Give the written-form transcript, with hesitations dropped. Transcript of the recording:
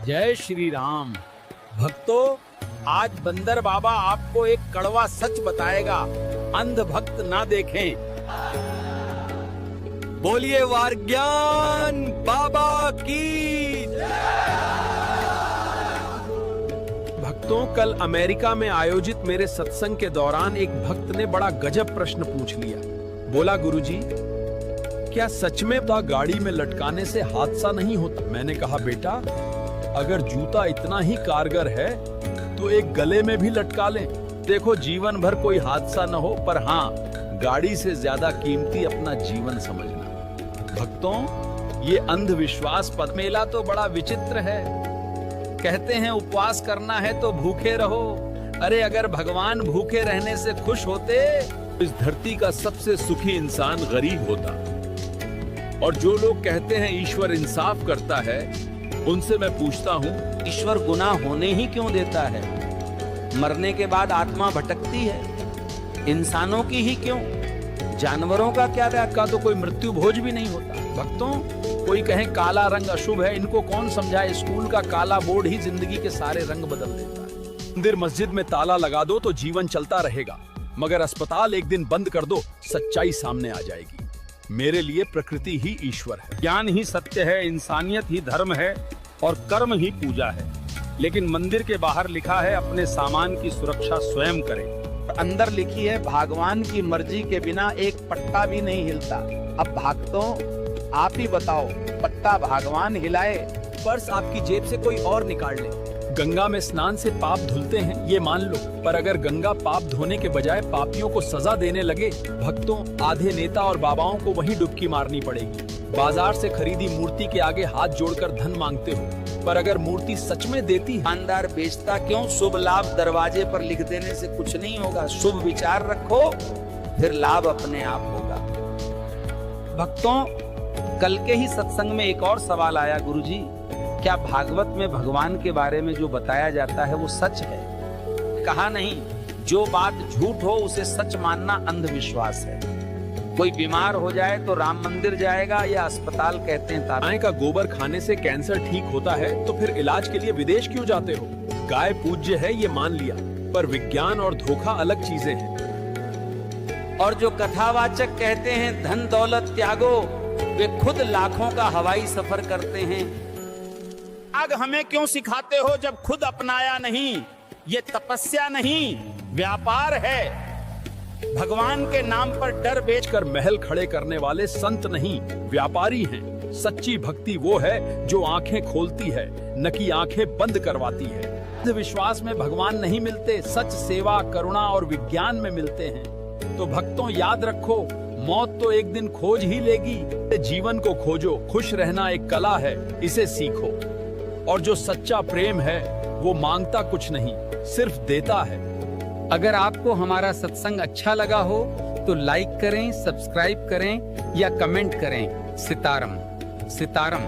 जय श्री राम। भक्तों, आज बंदर बाबा आपको एक कड़वा सच बताएगा। अंध भक्त ना देखें। बोलिए वारज्ञान बाबा की। भक्तों, कल अमेरिका में आयोजित मेरे सत्संग के दौरान एक भक्त ने बड़ा गजब प्रश्न पूछ लिया। बोला, गुरुजी, क्या सच में गाड़ी में लटकाने से हादसा नहीं होता? मैंने कहा, बेटा, अगर जूता इतना ही कारगर है तो एक गले में भी लटका लें। देखो, जीवन भर कोई हादसा न हो, पर हाँ, गाड़ी से ज्यादा कीमती अपना जीवन समझना। भक्तों, ये अंधविश्वास पद मेला तो बड़ा विचित्र है। कहते हैं उपवास करना है तो भूखे रहो। अरे, अगर भगवान भूखे रहने से खुश होते तो इस धरती का सबसे सुखी इंसान गरीब होता। और जो लोग कहते हैं ईश्वर इंसाफ करता है, उनसे मैं पूछता हूँ, ईश्वर गुनाह होने ही क्यों देता है? मरने के बाद आत्मा भटकती है, इंसानों की ही क्यों? जानवरों का क्या? का तो कोई मृत्यु भोज भी नहीं होता। भक्तों, कोई कहे काला रंग अशुभ है, इनको कौन समझाए? स्कूल का काला बोर्ड ही जिंदगी के सारे रंग बदल देता है। मंदिर मस्जिद में ताला लगा दो तो जीवन चलता रहेगा, मगर अस्पताल एक दिन बंद कर दो, सच्चाई सामने आ जाएगी। मेरे लिए प्रकृति ही ईश्वर है, ज्ञान ही सत्य है, इंसानियत ही धर्म है और कर्म ही पूजा है। लेकिन मंदिर के बाहर लिखा है, अपने सामान की सुरक्षा स्वयं करें। अंदर लिखी है, भगवान की मर्जी के बिना एक पट्टा भी नहीं हिलता। अब भक्तों, आप ही बताओ, पट्टा भगवान हिलाए, पर्स आपकी जेब से कोई और निकाल ले। गंगा में स्नान से पाप धुलते हैं, ये मान लो, पर अगर गंगा पाप धोने के बजाय पापियों को सजा देने लगे, भक्तों, आधे नेता और बाबाओं को वहीं डुबकी मारनी पड़ेगी। बाजार से खरीदी मूर्ति के आगे हाथ जोड़कर धन मांगते हो, पर अगर मूर्ति सच में देती, दुकानदार बेचता क्यों? शुभ लाभ दरवाजे पर लिख देने से कुछ नहीं होगा। शुभ विचार रखो, फिर लाभ अपने आप होगा। भक्तों, कल के ही सत्संग में एक और सवाल आया, गुरुजी, क्या भागवत में भगवान के बारे में जो बताया जाता है वो सच है? कहा नहीं, जो बात झूठ हो उसे सच मानना अंधविश्वास है। कोई बीमार हो जाए तो राम मंदिर जाएगा या अस्पताल कहते हैं गाय का गोबर खाने से कैंसर ठीक होता है, तो फिर इलाज के लिए विदेश क्यों जाते हो? गाय पूज्य है, ये मान लिया, पर विज्ञान और धोखा अलग चीजें हैं। और जो कथावाचक कहते हैं धन दौलत त्यागो, वे खुद लाखों का हवाई सफर करते हैं। आग हमें क्यों सिखाते हो जब खुद अपनाया नहीं? ये तपस्या नहीं, व्यापार है। भगवान के नाम पर डर बेचकर महल खड़े करने वाले संत नहीं, व्यापारी हैं। सच्ची भक्ति वो है जो आंखें खोलती है, न कि आंखें बंद करवाती है। विश्वास में भगवान नहीं मिलते, सच, सेवा, करुणा और विज्ञान में मिलते हैं। तो भक्तों, याद रखो, मौत तो एक दिन खोज ही लेगी। जीवन को खोजो, खुश रहना एक कला है, इसे सीखो। और जो सच्चा प्रेम है वो मांगता कुछ नहीं, सिर्फ देता है। अगर आपको हमारा सत्संग अच्छा लगा हो तो लाइक करें, सब्सक्राइब करें या कमेंट करें। सितारम सितारम।